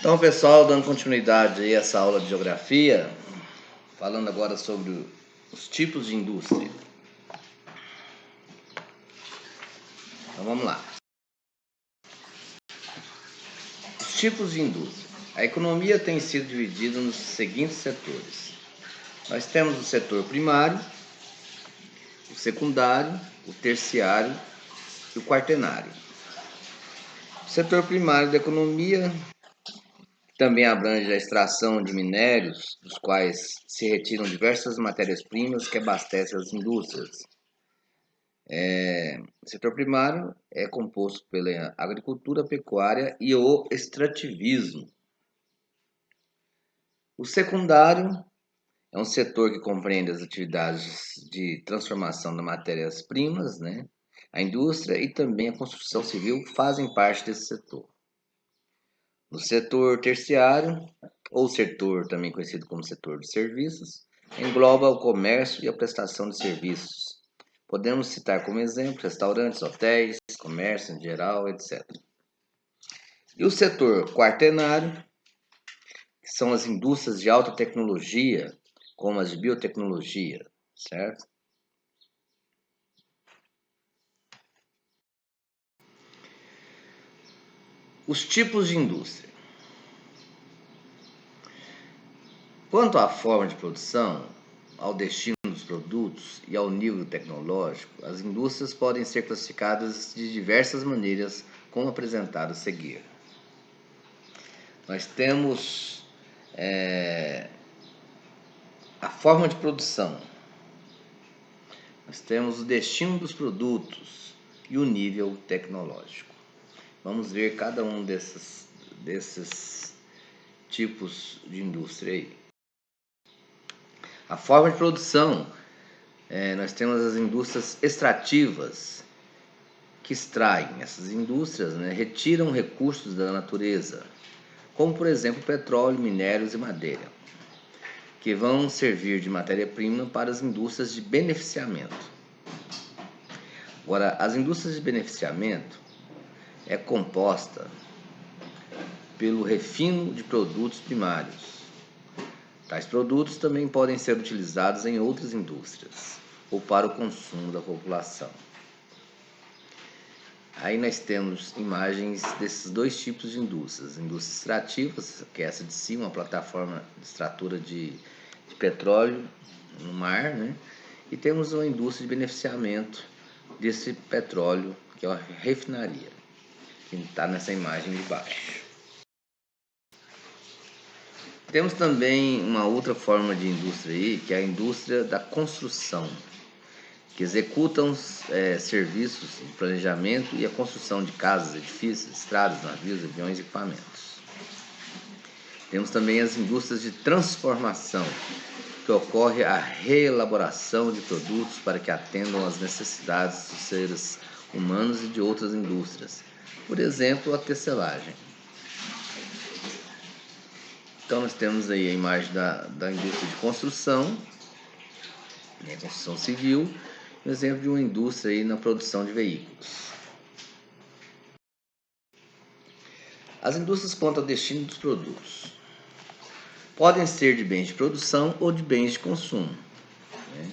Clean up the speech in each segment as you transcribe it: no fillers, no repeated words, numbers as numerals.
Então, pessoal, dando continuidade aí a essa aula de geografia, falando agora sobre os tipos de indústria. Então, vamos lá. Os tipos de indústria. A economia tem sido dividida nos seguintes setores. Nós temos o setor primário, o secundário, o terciário e o quaternário. O setor primário da economia também abrange a extração de minérios, dos quais se retiram diversas matérias-primas que abastecem as indústrias. O setor primário é composto pela agricultura, pecuária e o extrativismo. O secundário é um setor que compreende as atividades de transformação de matérias-primas, né? A indústria e também a construção civil fazem parte desse setor. No setor terciário, ou setor também conhecido como setor de serviços, engloba o comércio e a prestação de serviços. Podemos citar como exemplo restaurantes, hotéis, comércio em geral, etc. E o setor quaternário, que são as indústrias de alta tecnologia, como as de biotecnologia, certo? Os tipos de indústria. Quanto à forma de produção, ao destino dos produtos e ao nível tecnológico, as indústrias podem ser classificadas de diversas maneiras, como apresentado a seguir. Nós temos a forma de produção, nós temos o destino dos produtos e o nível tecnológico. Vamos ver cada um desses tipos de indústria aí. A forma de produção, nós temos as indústrias extrativas, que extraem. Essas indústrias, né, retiram recursos da natureza, como por exemplo petróleo, minérios e madeira, que vão servir de matéria-prima para as indústrias de beneficiamento. Agora, as indústrias de beneficiamento é composta pelo refino de produtos primários. Tais produtos também podem ser utilizados em outras indústrias ou para o consumo da população. Aí nós temos imagens desses dois tipos de indústrias. Indústrias extrativas, que é essa de cima, uma plataforma de extratura de petróleo no mar, né? E temos uma indústria de beneficiamento desse petróleo, que é uma refinaria, que está nessa imagem de baixo. Temos também uma outra forma de indústria aí, que é a indústria da construção, que executam serviços de planejamento e a construção de casas, edifícios, estradas, navios, aviões e equipamentos. Temos também as indústrias de transformação, que ocorre a reelaboração de produtos para que atendam às necessidades dos seres humanos e de outras indústrias. Por exemplo, a tecelagem. Então, nós temos aí a imagem da indústria de construção, né, construção civil, um exemplo de uma indústria aí na produção de veículos. As indústrias quanto ao destino dos produtos. Podem ser de bens de produção ou de bens de consumo. Né?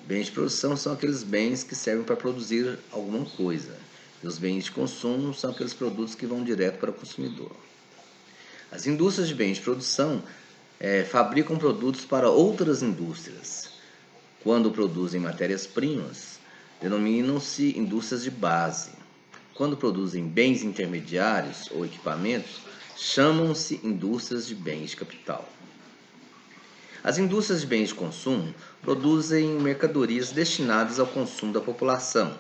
Bens de produção são aqueles bens que servem para produzir alguma coisa. E os bens de consumo são aqueles produtos que vão direto para o consumidor. As indústrias de bens de produção fabricam produtos para outras indústrias. Quando produzem matérias-primas, denominam-se indústrias de base. Quando produzem bens intermediários ou equipamentos, chamam-se indústrias de bens de capital. As indústrias de bens de consumo produzem mercadorias destinadas ao consumo da população.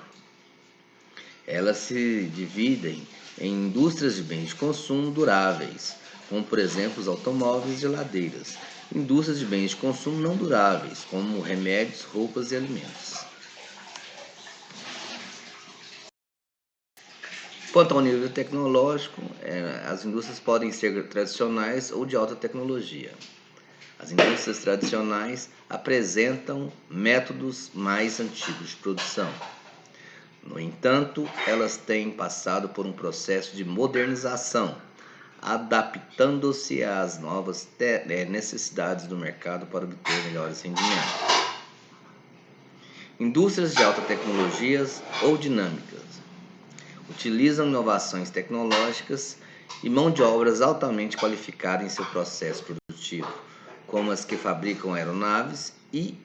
Elas se dividem em indústrias de bens de consumo duráveis, como por exemplo os automóveis e geladeiras, indústrias de bens de consumo não duráveis, como remédios, roupas e alimentos. Quanto ao nível tecnológico, as indústrias podem ser tradicionais ou de alta tecnologia. As indústrias tradicionais apresentam métodos mais antigos de produção. No entanto, elas têm passado por um processo de modernização, adaptando-se às novas necessidades do mercado para obter melhores rendimentos. Indústrias de alta tecnologias ou dinâmicas utilizam inovações tecnológicas e mão de obras altamente qualificada em seu processo produtivo, como as que fabricam aeronaves e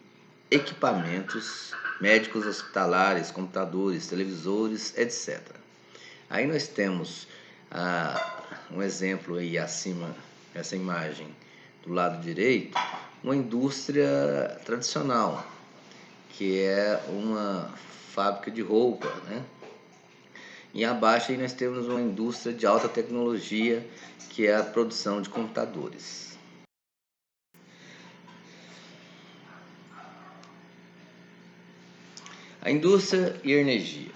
equipamentos médicos hospitalares, computadores, televisores, etc. Aí nós temos um exemplo aí acima, essa imagem do lado direito, uma indústria tradicional, que é uma fábrica de roupa, né? E abaixo aí nós temos uma indústria de alta tecnologia, que é a produção de computadores. A indústria e a energia.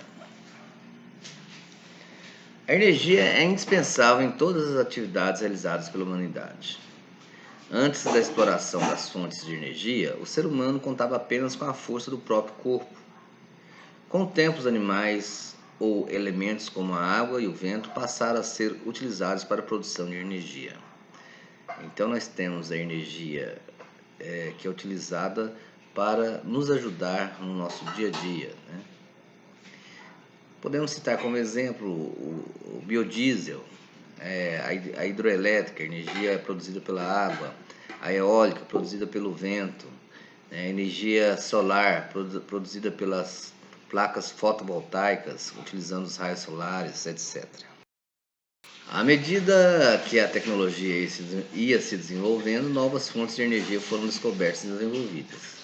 A energia é indispensável em todas as atividades realizadas pela humanidade. Antes da exploração das fontes de energia, o ser humano contava apenas com a força do próprio corpo. Com o tempo, os animais ou elementos como a água e o vento passaram a ser utilizados para a produção de energia. Então nós temos a energia que é utilizada para nos ajudar no nosso dia a dia, né? Podemos citar como exemplo o biodiesel, a hidroelétrica, a energia produzida pela água, a eólica produzida pelo vento, a energia solar produzida pelas placas fotovoltaicas, utilizando os raios solares, etc. À medida que a tecnologia ia se desenvolvendo, novas fontes de energia foram descobertas e desenvolvidas.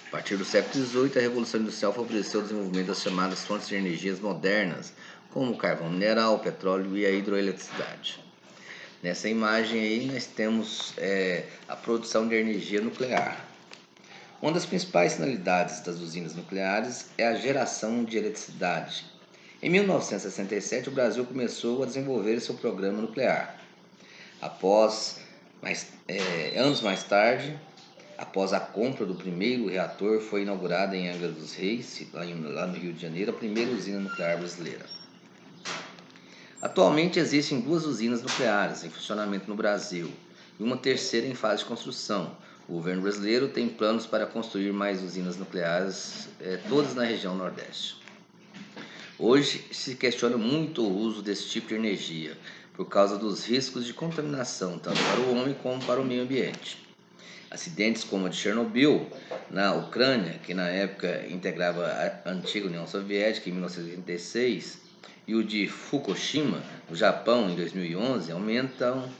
A partir do século XVIII, a Revolução Industrial favoreceu o desenvolvimento das chamadas fontes de energias modernas, como o carvão mineral, o petróleo e a hidroeletricidade. Nessa imagem aí nós temos a produção de energia nuclear. Uma das principais finalidades das usinas nucleares é a geração de eletricidade. Em 1967, o Brasil começou a desenvolver seu programa nuclear. Anos mais tarde, após a compra do primeiro reator, foi inaugurada em Angra dos Reis, lá no Rio de Janeiro, a primeira usina nuclear brasileira. Atualmente existem 2 usinas nucleares em funcionamento no Brasil e uma terceira em fase de construção. O governo brasileiro tem planos para construir mais usinas nucleares, todas na região Nordeste. Hoje se questiona muito o uso desse tipo de energia, por causa dos riscos de contaminação, tanto para o homem como para o meio ambiente. Acidentes como o de Chernobyl, na Ucrânia, que na época integrava a antiga União Soviética, em 1986, e o de Fukushima, no Japão, em 2011, aumentam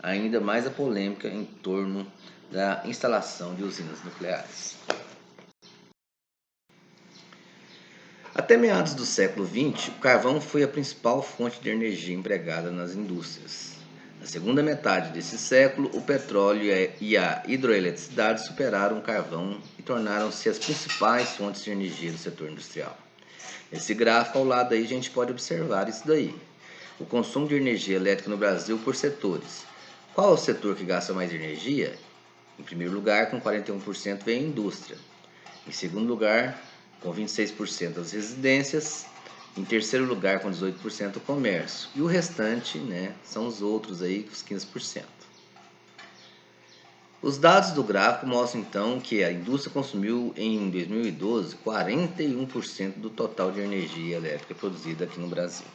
ainda mais a polêmica em torno da instalação de usinas nucleares. Até meados do século XX, o carvão foi a principal fonte de energia empregada nas indústrias. Na segunda metade desse século, o petróleo e a hidroeletricidade superaram o carvão e tornaram-se as principais fontes de energia do setor industrial. Nesse gráfico ao lado aí a gente pode observar isso daí. O consumo de energia elétrica no Brasil por setores. Qual é o setor que gasta mais energia? Em primeiro lugar, com 41% vem a indústria. Em segundo lugar, com 26% as residências. Em terceiro lugar, com 18% o comércio. E o restante, são os outros aí, os 15%. Os dados do gráfico mostram então que a indústria consumiu em 2012 41% do total de energia elétrica produzida aqui no Brasil.